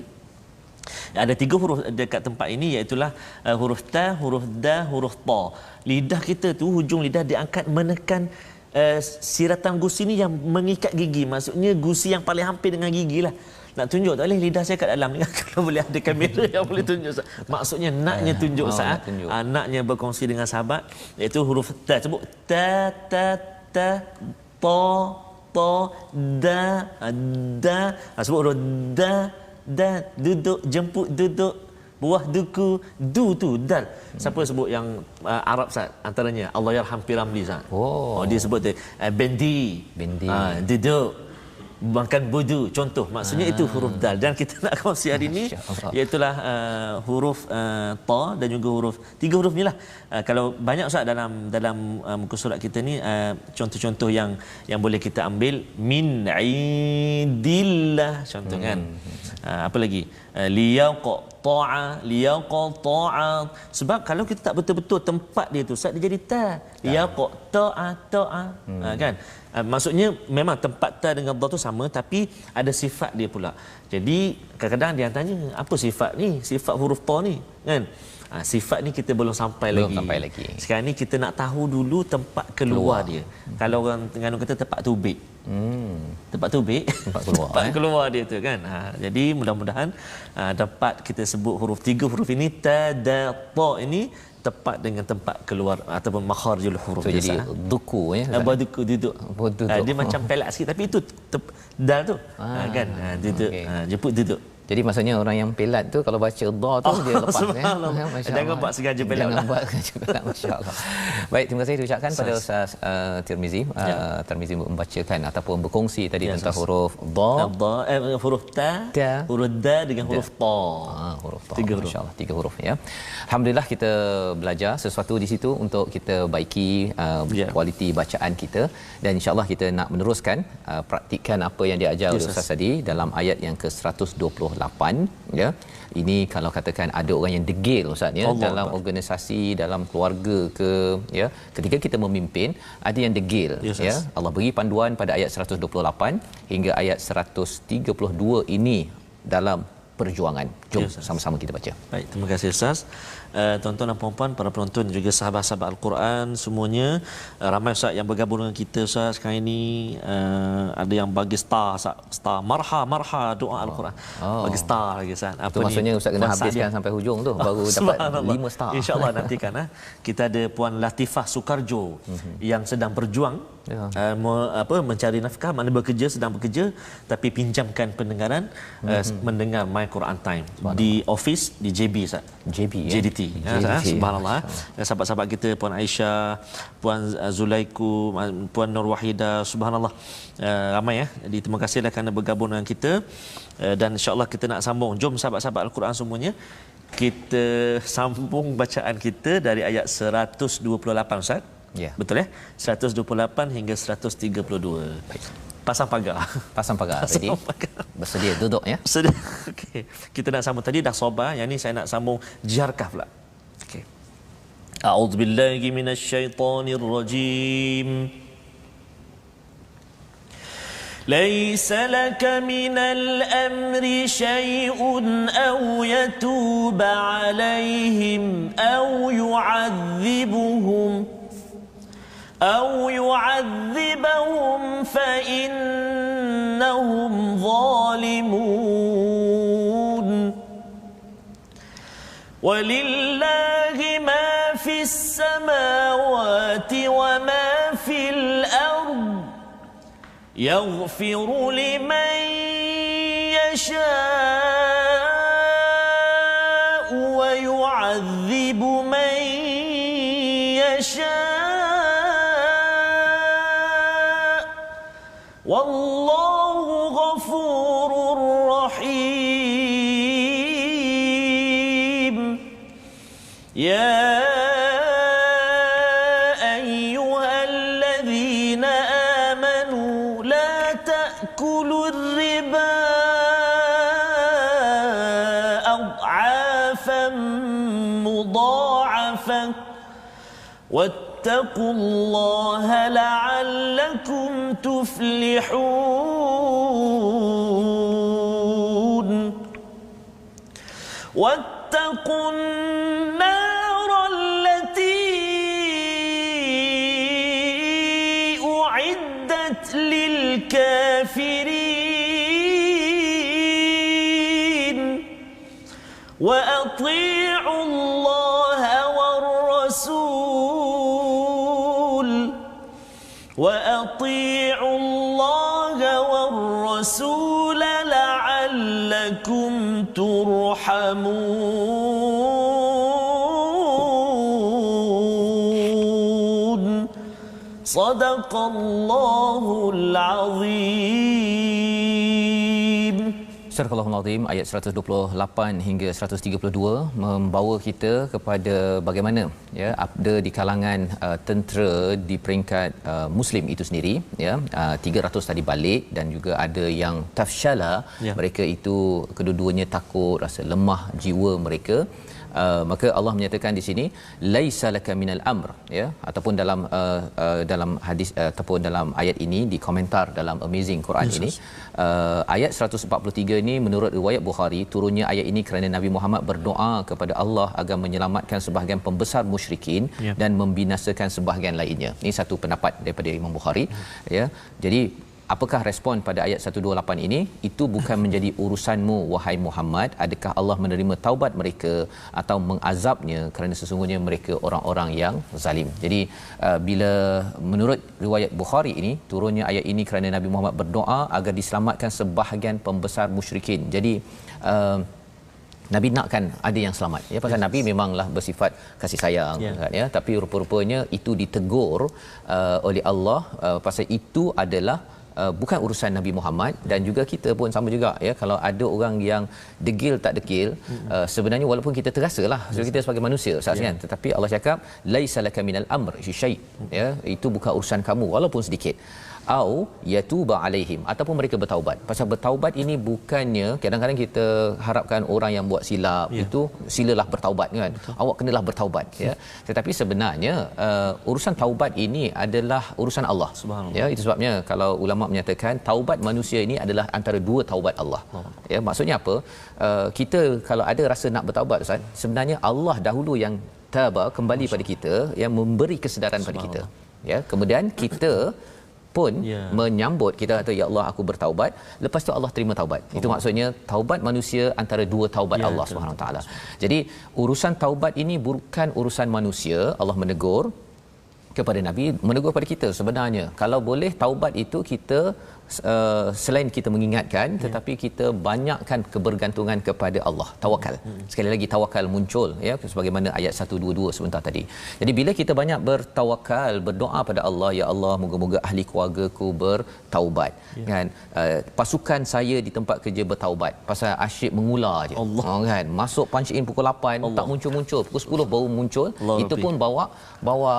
Ada 3 huruf dekat tempat ini, iaitulah huruf ta, huruf da, huruf ta. Lidah kita tu, hujung lidah diangkat menekan siratan gusi ni yang mengikat gigi. Maksudnya gusi yang paling hampir dengan gigi lah. Nak tunjuk tak boleh lidah saya kat dalam ni. Kalau boleh ada kamera yang boleh tunjuk Ustaz. Maksudnya naknya tunjuk Ustaz. Naknya berkongsi dengan sahabat, iaitu huruf ta. Sebut ta, ta, ta, ta, ta, da, da. Sebut huruf da, da, duduk, jemput, duduk, buah duku, du tu, dal. Siapa sebut yang Arab Ustaz? Antaranya Allahyarham Piramli Ustaz. Dia sebut tu bendi, duduk, makan budu, contoh. Maksudnya itu huruf dal. Dan kita nak kongsi hari ini iaitulah huruf ta dan juga huruf 3 huruf ni lah. Kalau banyak Ustaz dalam muka surat kita ni, contoh-contoh yang boleh kita ambil, min indillah contoh kan. Apa lagi? Liyaqta'a. Sebab kalau kita tak betul-betul tempat dia tu Ustaz, dia jadi ta. Liyaqta'a kan. Maksudnya memang tempat ta dengan dha tu sama, tapi ada sifat dia pula. Jadi kadang-kadang dia tanya, apa sifat ni? Sifat huruf ta ni kan? Sifat ni kita belum sampai lagi. Sekarang ni kita nak tahu dulu tempat keluar dia. Kalau orang Terengganu kata tempat tubik. Tempat tubik, tempat keluar dia tu kan. Jadi mudah-mudahan dapat kita sebut huruf 3 huruf ini, ta, da, ta ini tepat dengan tempat keluar ataupun makharijul huruf. So, jadi duku ya. Duku, duduk. Dia macam pelak sikit, tapi itu dal tu. Kan. Duduk. Jemput duduk. Jadi maksudnya orang yang pelat tu kalau baca dha tu dia lepas Jangan buat sengaja pelat. Jangan buat sengaja pelat, masya-Allah. Baik, terima kasih diucapkan pada Ustaz Tirmizi. Tirmizi membacakan ataupun berkongsi tadi tentang huruf dha, huruf ta, huruf da dengan huruf ta. Huruf ta. 3 huruf, masya-Allah, 3 huruf ya. Alhamdulillah kita belajar sesuatu di situ untuk kita baiki kualiti bacaan kita, dan insya-Allah kita nak meneruskan praktikan apa yang diajar oleh Ustaz tadi dalam ayat yang ke-128 ya. Ini kalau katakan ada orang yang degil Ustaz ya, dalam organisasi, dalam keluarga ke ya, ketika kita memimpin ada yang degil ya. Allah beri panduan pada ayat 128 hingga ayat 132 ini dalam perjuangan. Jom sama-sama kita baca. Baik, terima kasih Ustaz. Tuan-tuan dan puan-puan, para penonton juga sahabat-sahabat Al-Quran semuanya, ramai Ustaz yang bergabung dengan kita Ustaz sekarang ini. Ada yang bagi star marha doa Al-Quran. Bagi star lagi Ustaz. Apa tu maksudnya Ustaz kena habiskan sampai hujung tu baru dapat 5 star. InsyaAllah nantikan kita ada Puan Latifah Sukarjo yang sedang berjuang mencari nafkah, mana sedang bekerja tapi pinjamkan pendengaran, mendengar My Quran Time di office di JB Ustaz. JDT. Subhanallah. Sahabat-sahabat kita, Puan Aisyah, Puan Zulaiku, Puan Nur Wahida, subhanallah, ramai ya. Jadi terima kasihlah kerana bergabung dengan kita, dan insya-Allah kita nak sambung. Jom sahabat-sahabat Al-Quran semuanya, kita sambung bacaan kita dari ayat 128 Ustaz. Ya. Betul ya? 128 hingga 132. Baik. Pasang pagar tadi. Bersedia duduk ya. Bersedia. Okey. Kita nak sambung tadi dah sobar, yang ni saya nak sambung jiarkah pula. Okey. A'udzubillahi minasyaitonirrajim. ليس لك من الأمر شيء أو يتوب عليهم أو يعذبهم فإنهم ظالمون ولله ما في السماوات وما في الأرض يغفر لمن يشاء ويعذب من يشاء والله غفور رحيم. يا أيها الذين آمنوا لا تأكلوا الربا أضعافا مضاعفة واتقوا الله لعلكم تفلحون. واتقوا النار التي أعدت للكافرين وأطيعوا الله والرسول لعلكم ترحمون صدق الله العظيم. Surah Al-Azim ayat 128 hingga 132 membawa kita kepada bagaimana ya ada di kalangan tentera di peringkat muslim itu sendiri ya 300 tadi balik dan juga ada yang tafshala mereka itu kedua-duanya takut, rasa lemah jiwa mereka. Maka Allah menyatakan di sini laisa laka minal amr ya ataupun dalam hadis ataupun dalam ayat ini di komentar dalam Amazing Quran ini ayat 143 ini menurut riwayat Bukhari turunnya ayat ini kerana Nabi Muhammad berdoa kepada Allah agar menyelamatkan sebahagian pembesar musyrikin dan membinasakan sebahagian lainnya. Ini satu pendapat daripada Imam Bukhari ya. Jadi apakah respon pada ayat 128 ini? Itu bukan menjadi urusanmu wahai Muhammad, adakah Allah menerima taubat mereka atau mengazabnya kerana sesungguhnya mereka orang-orang yang zalim. Jadi bila menurut riwayat Bukhari ini turunnya ayat ini kerana Nabi Muhammad berdoa agar diselamatkan sebahagian pembesar musyrikin. Jadi Nabi nakkan ada yang selamat ya pasal Nabi memanglah bersifat kasih sayang kan ya tapi rupa-rupanya itu ditegur oleh Allah pasal itu adalah bukan urusan Nabi Muhammad dan juga kita pun sama juga ya kalau ada orang yang degil tak degil sebenarnya walaupun kita terasalah kita sebagai manusia kan tetapi Allah cakap laisa laka minal amr syai ya itu bukan urusan kamu walaupun sedikit au yatuba alaihim ataupun mereka bertaubat. Pasal bertaubat ini bukannya kadang-kadang kita harapkan orang yang buat silap itu silalah bertaubat kan. Betul. Awak kenalah bertaubat ya. Tetapi sebenarnya urusan taubat ini adalah urusan Allah. Ya itu sebabnya kalau ulama menyatakan taubat manusia ini adalah antara dua taubat Allah. Ya maksudnya apa? Kita kalau ada rasa nak bertaubat Ustaz, sebenarnya Allah dahulu yang taba kembali pada kita yang memberi kesedaran pada kita. Ya, kemudian kita pun menyambut kita kata ya Allah aku bertaubat lepas tu Allah terima taubat. Itu maksudnya taubat manusia antara dua taubat Allah Subhanahu taala. Jadi urusan taubat ini bukan urusan manusia. Allah menegur kepada Nabi, menegur pada kita sebenarnya. Kalau boleh taubat itu kita selain kita mengingatkan tetapi kita banyakkan kebergantungan kepada Allah, tawakal. Sekali lagi tawakal muncul ya sebagaimana ayat 122 sebentar tadi. Jadi bila kita banyak bertawakal, berdoa pada Allah, ya Allah moga-moga ahli keluargaku bertaubat kan. Pasukan saya di tempat kerja bertaubat pasal asyik mengular je kan. Masuk punch in pukul 8 tak muncul-muncul, pukul 10 baru muncul. Itu pun bawa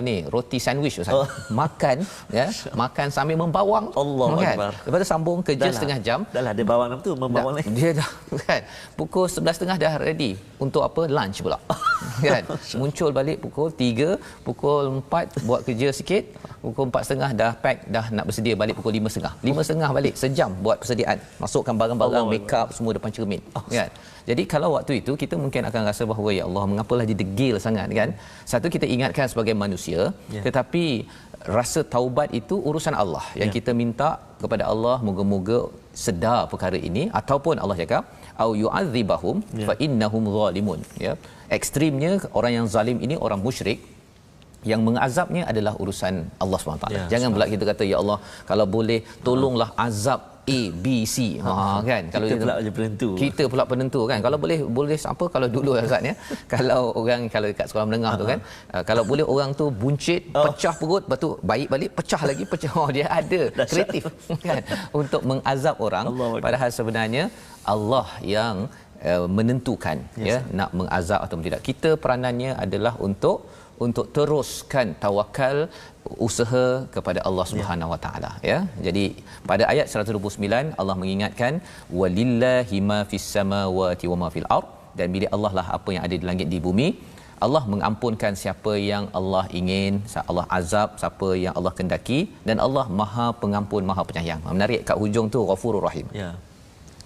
ni roti sandwich Ustaz. Makan ya, makan sambil membawang. Allahu Akbar. Lepas tu sambung kerja setengah jam. Dah dia bawang apa tu membawang lagi. Dia dah kan. Pukul 11.30 dah ready untuk apa? Lunch pula. Kan. Muncul balik pukul 3, pukul 4 buat kerja sikit, pukul 4.30 dah pack, dah nak bersedia balik pukul 5.30. 5.30 balik sejam buat persediaan. Masukkan barang-barang, make up semua depan cermin. Kan. Jadi kalau waktu itu kita mungkin akan rasa bahawa ya Allah mengapalah dia degil sangat kan. Satu kita ingatkan sebagai manusia tetapi rasa taubat itu urusan Allah yang kita minta kepada Allah moga-moga sedar perkara ini ataupun Allah cakap au yu'adzibahum fa innahum zalimun ya. Ekstrimnya orang yang zalim ini orang musyrik yang mengazabnya adalah urusan Allah SWT. Jangan pula kita kata ya Allah kalau boleh tolonglah azab A, B, C. Kan kalau kita pula penentu. Kita pula penentu kan. Kalau boleh apa kalau dulu Ustaz ya. Kalau orang kalau dekat sekolah menengah tu kan, kalau boleh orang tu buncit, pecah perut, lepas tu baik balik, pecah lagi, pecah. Dia ada kreatif kan untuk mengazab orang. Padahal sebenarnya Allah yang menentukan nak mengazab atau tidak. Kita peranannya adalah untuk teruskan tawakal usaha kepada Allah Subhanahu Wa Taala ya. Jadi pada ayat 129 Allah mengingatkan walillahi ma fis samawati wa ma fil ard, dan milik Allah lah apa yang ada di langit di bumi. Allah mengampunkan siapa yang Allah ingin, Allah azab siapa yang Allah kendaki, dan Allah Maha Pengampun Maha Penyayang. Menarik kat hujung tu Ghafurur Rahim.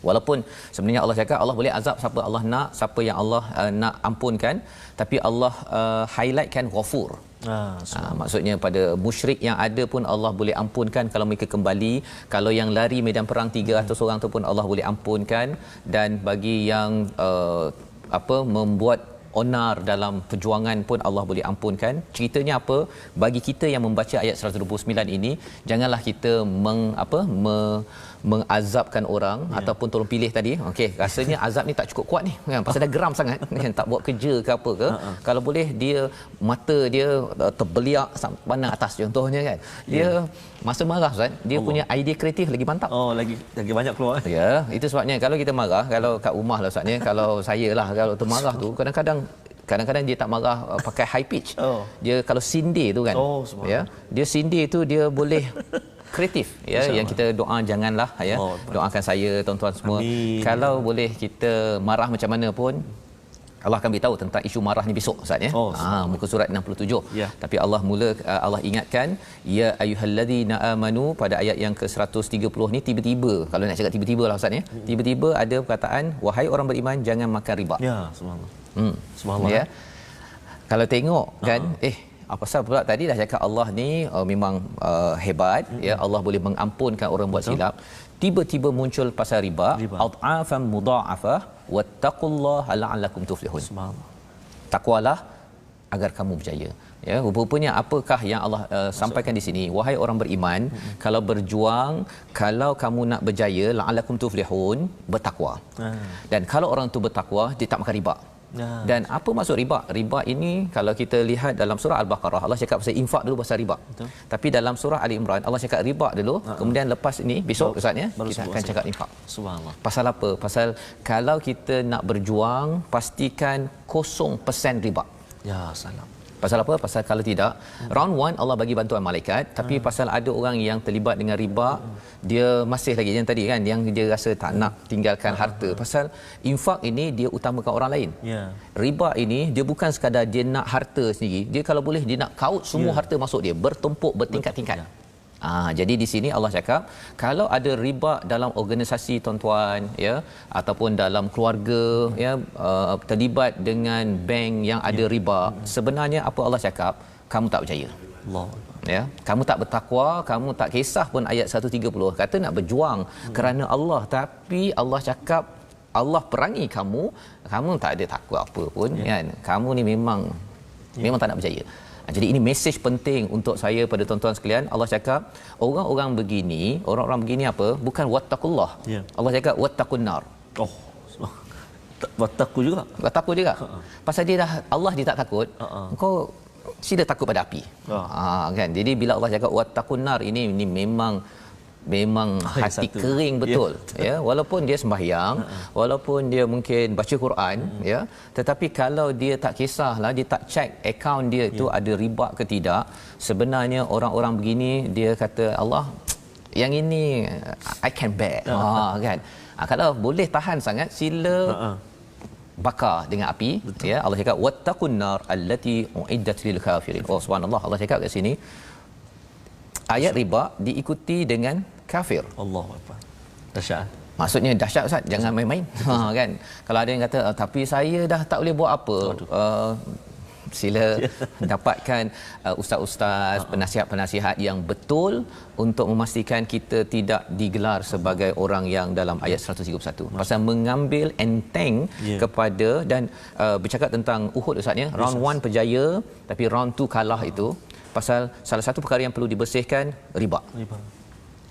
Walaupun sebenarnya Allah cakap Allah boleh azab siapa Allah nak, siapa yang Allah nak ampunkan, tapi Allah highlightkan ghafur. Maksudnya pada musyrik yang ada pun Allah boleh ampunkan kalau mereka kembali, kalau yang lari medan perang 300 orang tu pun Allah boleh ampunkan, dan bagi yang membuat onar dalam perjuangan pun Allah boleh ampunkan. Ceritanya apa? Bagi kita yang membaca ayat 129 ini, janganlah kita mengazabkan orang ataupun tolong pilih tadi. Okey, rasanya azab ni tak cukup kuat ni kan, pasal dah geram sangat kan, tak buat kerja ke apa ke. Kalau boleh dia mata dia terbeliak pandang atas contohnya kan. Dia masa marah Ustaz, dia punya idea kreatif lagi mantap. Lagi banyak keluar. Ya, itu sebabnya kalau kita marah, kalau kat rumah lah Ustaz ni, kalau saya lah kalau termarah tu kadang-kadang dia tak marah pakai high pitch. Dia kalau sindir tu kan. Ya, dia sindir tu dia boleh kreatif ya. Yang kita doa janganlah ya. Doakan saya tuan-tuan semua. Amin. Kalau boleh kita marah macam mana pun, Allah akan beritahu tentang isu marah ni besok Ustaz ya. Muka surat 67. Tapi Allah ingatkan ya ayyuhallazina amanu pada ayat yang ke-130 ni, tiba-tiba kalau nak cakap tiba-tiba lah Ustaz ya. Tiba-tiba ada perkataan wahai orang beriman jangan makan riba. Ya, subhanallah. Subhanallah. Ya. Kalau tengok kan apa pasal pula tadi dah cakap Allah ni memang hebat ya, Allah boleh mengampunkan orang buat silap. Tiba-tiba muncul pasal riba, ad'afan mudha'afah wattaqullaha la'allakum tuflihun. Subhanallah. Takwalah agar kamu berjaya. Ya, rupanya apakah yang Allah sampaikan di sini? Wahai orang beriman, kalau berjuang, kalau kamu nak berjaya, la'allakum tuflihun, bertakwa. Dan kalau orang tu bertakwa, dia tak makan riba. Dan apa maksud riba? Riba ini kalau kita lihat dalam surah Al-Baqarah, Allah cakap pasal infak dulu, pasal riba. Tapi dalam surah Ali Imran Allah cakap riba dulu, kemudian lepas ini besok Ustaz ya, kita akan cakap infak. Subhanallah. Pasal apa? Pasal kalau kita nak berjuang, pastikan 0% riba. Ya salam. Pasal apa? Pasal kalau tidak, round 1 Allah bagi bantuan malaikat, tapi pasal ada orang yang terlibat dengan riba, dia masih lagi yang tadi kan, yang dia rasa tak nak tinggalkan harta. Pasal infak ini dia utamakan orang lain. Riba ini dia bukan sekadar dia nak harta sendiri, dia kalau boleh dia nak kaut semua harta masuk dia, bertumpuk bertingkat-tingkat. Jadi di sini Allah cakap kalau ada riba dalam organisasi tuan-tuan ya, ataupun dalam keluarga ya, terlibat dengan bank yang ada riba, sebenarnya apa Allah cakap, kamu tak berjaya. Allah. Ya, kamu tak bertakwa, kamu tak kisah pun ayat 130 kata nak berjuang kerana Allah, tapi Allah cakap Allah perangi kamu, kamu tak ada takwa apa pun kan. Kamu ni memang tak nak berjaya. Jadi ini mesej penting untuk saya pada tuan-tuan sekalian. Allah cakap orang-orang begini apa? Bukan wattaqullah. Allah cakap wattaqun nar. Wattaqu juga. Pasal Allah dia tak takut. Engkau sila takut pada api. Kan. Jadi bila Allah cakap wattaqun nar, ini memang hati kering betul ya, walaupun dia sembahyang, walaupun dia mungkin baca Quran ya, tetapi kalau dia tak kisahlah, dia tak check akaun dia tu ada riba ke tidak, sebenarnya orang-orang begini dia kata Allah yang ini I can bear. Kan. Kalau boleh tahan sangat, sila bakar dengan api. Ya, Allah cakap wattaqun nar allati uiddat lil kafirin. Subhanallah, Allah cakap kat sini ayat riba diikuti dengan kafir. Allahu akbar. Dahsyat. Maksudnya dahsyat Ustaz, jangan main-main. Kan. Kalau ada yang kata tapi saya dah tak boleh buat apa. Sila dapatkan ustaz-ustaz, penasihat-penasihat yang betul untuk memastikan kita tidak digelar sebagai orang yang dalam ayat 131. Pasal mengambil enteng kepada dan bercakap tentang Uhud Ustaz ya. Round 1 berjaya tapi round 2 kalah itu. Pasal salah satu perkara yang perlu dibersihkan riba.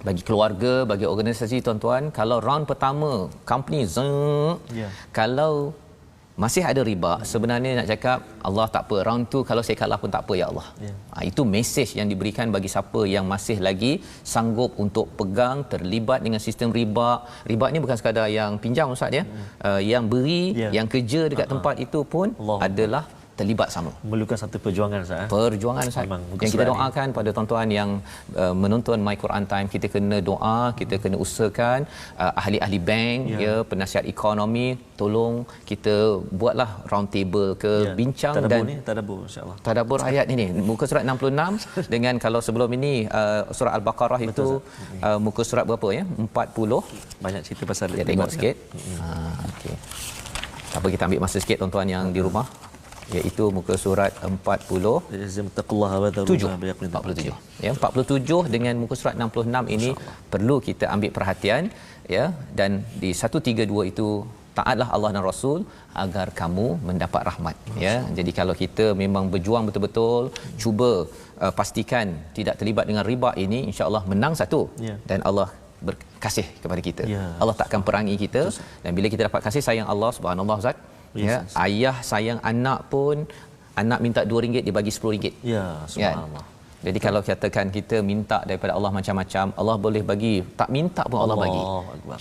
Bagi keluarga, bagi organisasi tuan-tuan, kalau round pertama company kalau masih ada riba, sebenarnya nak cakap Allah tak apa, round 2 kalau saya kalah pun tak apa ya Allah. Itu mesej yang diberikan bagi siapa yang masih lagi sanggup untuk pegang terlibat dengan sistem riba. Riba ni bukan sekadar yang pinjam Ustaz ya. Yang beri, yang kerja dekat tempat itu pun adalah terlibat sama. Memerlukan satu perjuangan Ustaz. Perjuangan Ustaz. Yang kita doakan pada tuan-tuan yang menonton My Quran Time, kita kena doa, kita kena usahakan ahli-ahli bank ya, penasihat ekonomi, tolong kita buatlah round table ke bincang tadabur dan tadabur insya-Allah. Tadabbur ayat ini muka surat 66 dengan kalau sebelum ini surah Al-Baqarah itu muka surat berapa ya? 40. Banyak cerita pasal dia tengok sikit. Okey. Apa kita ambil masa sikit tuan-tuan yang di rumah, iaitu muka surat 47 ya, 47 dengan muka surat 66 ini perlu kita ambil perhatian ya. Dan di 132 itu, taatlah Allah dan Rasul agar kamu mendapat rahmat ya. Jadi kalau kita memang berjuang betul-betul, cuba pastikan tidak terlibat dengan riba ini, insya-Allah menang satu dan Allah berkasih kepada kita. Allah takkan perangi kita. Dan bila kita dapat kasih sayang Allah, subhanallah Ustaz, ayah sayang anak pun, anak minta RM2 dia bagi RM10. Ya, subhanallah. Jadi kalau katakan kita minta daripada Allah macam-macam, Allah boleh bagi, tak minta pun Allah bagi.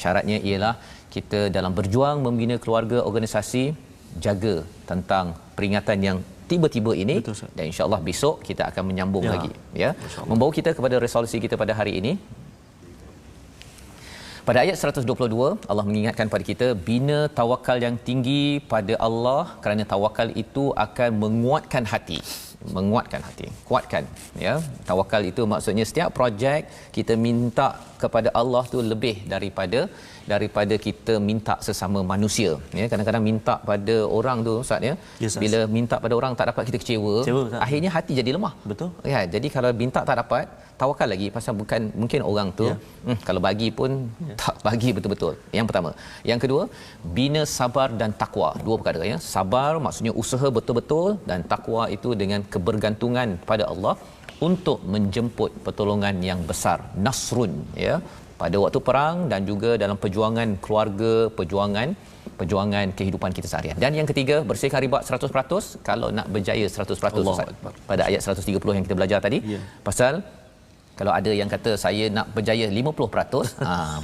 Syaratnya ialah kita dalam berjuang membina keluarga, organisasi, jaga tentang peringatan yang tiba-tiba ini. Betul, dan insya-Allah besok kita akan menyambung lagi ya. Membawa kita kepada resolusi kita pada hari ini. Pada ayat 122 Allah mengingatkan pada kita bina tawakal yang tinggi pada Allah, kerana tawakal itu akan menguatkan hati. Kuatkan ya. Tawakal itu maksudnya setiap projek kita minta kepada Allah tu lebih daripada kita minta sesama manusia ya. Kadang-kadang minta pada orang tu Ustaz ya, bila minta pada orang tak dapat, kita kecewa akhirnya hati jadi lemah. Betul ya. Jadi kalau minta tak dapat, tawakal lagi, pasal bukan mungkin orang tu kalau bagi pun tak bagi betul-betul. Yang pertama. Yang kedua, bina sabar dan takwa. Dua perkara ya. Sabar maksudnya usaha betul-betul, dan takwa itu dengan kebergantungan pada Allah untuk menjemput pertolongan yang besar, nasrun ya, pada waktu perang dan juga dalam perjuangan keluarga, perjuangan kehidupan kita seharian. Dan yang ketiga, bersihkan riba 100% kalau nak berjaya 100%. Pada ayat 130 yang kita belajar tadi, pasal kalau ada yang kata saya nak berjaya 50%,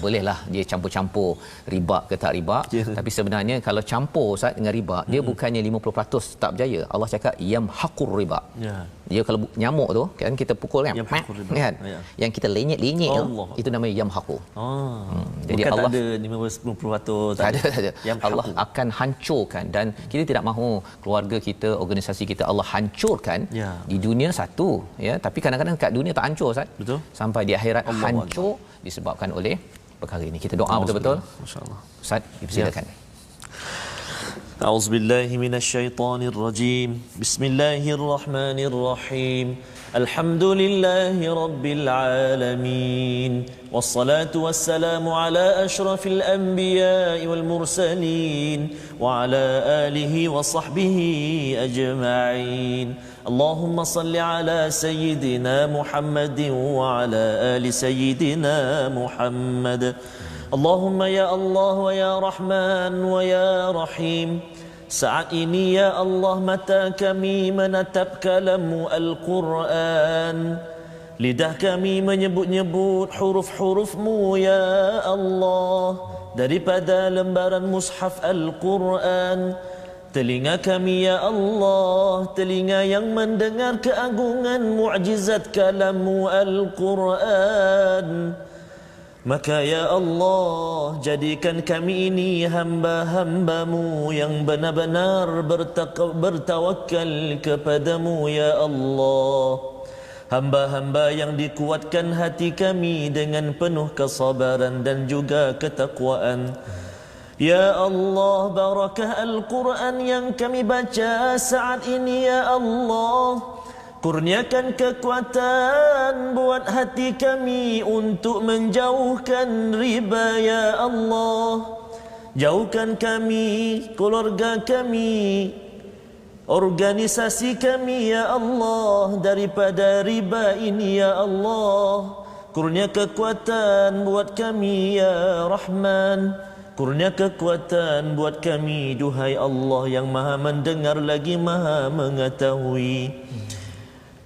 bolehlah dia campur-campur riba ke tak riba. Tapi sebenarnya kalau campur Ustaz dengan riba, dia bukannya 50% tak berjaya. Allah cakap yamhaqur riba. Dia kalau nyamuk tu kan, kita pukul kan, yang kita lenyek-lenyek tu, itu namanya yamhaqu. Jadi bukan Allah tak ada 50% tak ada. Allah akan hancurkan, dan kita tidak mahu keluarga kita, organisasi kita Allah hancurkan di dunia satu ya, tapi kadang-kadang kat dunia tak hancur Ustaz. Betul. Sampai di akhirat hancur disebabkan oleh perkara ini. Kita doa betul-betul. Masya-Allah. Ustaz, dipersilakan. A'udzubillahi minasyaitonirrajim. Bismillahirrahmanirrahim. Alhamdulillahi rabbil alamin. Wassalatu wassalamu ala asyrafil anbiya'i wal mursalin wa ala alihi wa sahbihi ajma'in. اللهم صل على سيدنا محمد وعلى آل سيدنا محمد. اللهم يا الله ويا رحمن ويا رحيم. Saat ini ya Allah, mata kami menatap kalam-Mu Al-Quran, lidah kami menyebut-nyebut huruf-huruf-Mu ya Allah daripada lembaran mushaf Al-Quran. Telinga kami ya Allah, telinga yang mendengar keagungan mukjizat kalam-Mu Al-Quran. Maka ya Allah, jadikan kami ini hamba-hamba-Mu yang benar-benar bertawakal kepada-Mu ya Allah. Hamba-hamba yang dikuatkan hati kami dengan penuh kesabaran dan juga ketakwaan. Ya Allah, barakah Al-Quran yang kami baca saat ini ya Allah. Kurniakan kekuatan buat hati kami untuk menjauhkan riba ya Allah. Jauhkan kami, keluarga kami, organisasi kami ya Allah daripada riba ini ya Allah. Kurnia kekuatan buat kami ya Rahman. Kurnia kekuatan buat kami, duhai Allah yang maha mendengar lagi maha mengetahui.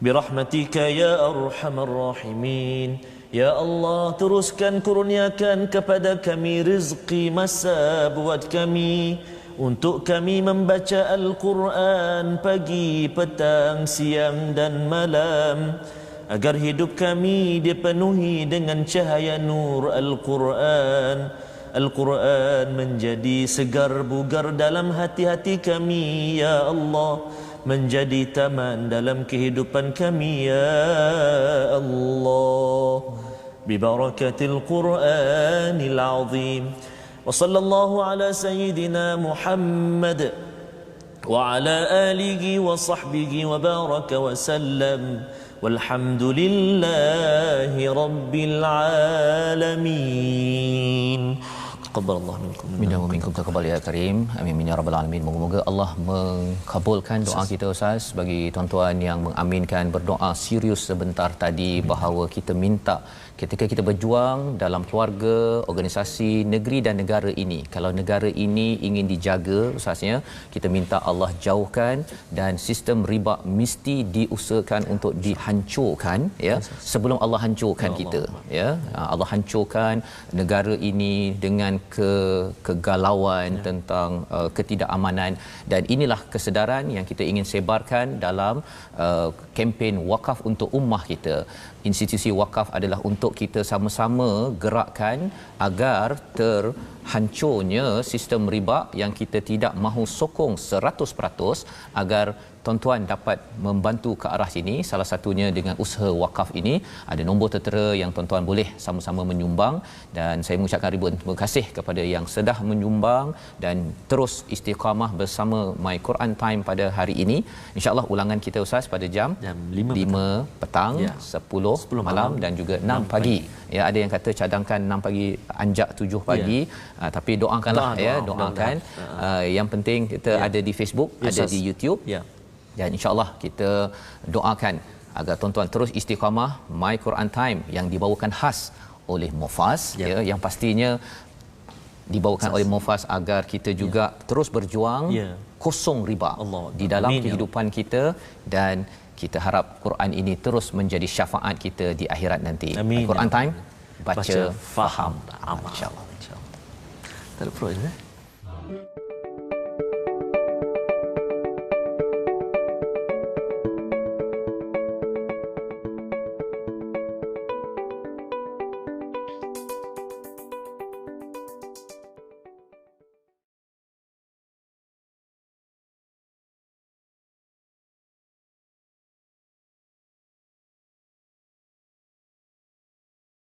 Birahmatika ya arhamar rahimin. Ya Allah, teruskan kurniakan kepada kami rezeki masa buat kami. untuk kami membaca Al-Quran pagi, petang, siang dan malam, agar hidup kami dipenuhi dengan cahaya nur Al-Quran. Al-Quran menjadi segar bugar dalam hati-hati kami, ya Allah, menjadi taman dalam kehidupan kami, ya Allah, bibarakatil Quranil Azim. وصلى الله على سيدنا محمد وعلى آله وصحبه وبارك وسلم والحمد لله رب العالمين. Taqabbalallahu minkum. Minna wa minkum taqabbal ya karim. Amin ya rabbal alamin. Moga-moga Allah mengabulkan doa kita Ustaz. Bagi tuan-tuan yang mengaminkan berdoa serius sebentar tadi bahawa kita minta ketika kita berjuang dalam keluarga, organisasi, negeri dan negara ini, kalau negara ini ingin dijaga Ustaznya, kita minta Allah jauhkan dan sistem riba mesti diusahakan untuk dihancurkan ya, sebelum Allah hancurkan kita ya. Allah hancurkan negara ini dengan kegalauan tentang ketidakamanan, dan inilah kesedaran yang kita ingin sebarkan dalam kempen wakaf untuk ummah kita. Institusi wakaf adalah untuk kita sama-sama gerakkan agar terhancurnya sistem riba yang kita tidak mahu sokong 100%, agar tuan-tuan dapat membantu ke arah sini. Salah satunya dengan usaha wakaf ini, ada nombor tertera yang tuan-tuan boleh sama-sama menyumbang, dan saya mengucapkan ribuan terima kasih kepada yang sudah menyumbang dan terus istiqamah bersama My Quran Time pada hari ini. InsyaAllah ulangan kita Ustaz pada jam 5 petang, ya. 10 malam dan juga 6 pagi. Ya, ada yang kata cadangkan 6 pagi, anjak 7 pagi. Ya. Tapi doakanlah doakan. Yang penting kita ada di Facebook, ada di YouTube. Ya. Dan insya-Allah kita doakan agar tuan-tuan terus istiqamah My Quran Time yang dibawakan khas oleh Mufas yang pastinya dibawakan oleh Mufas agar kita juga terus berjuang kosong riba di dalam kehidupan kita, dan kita harap Quran ini terus menjadi syafaat kita di akhirat nanti. My Quran Time, baca, faham, amal. Insya-Allah. Tak ada problem.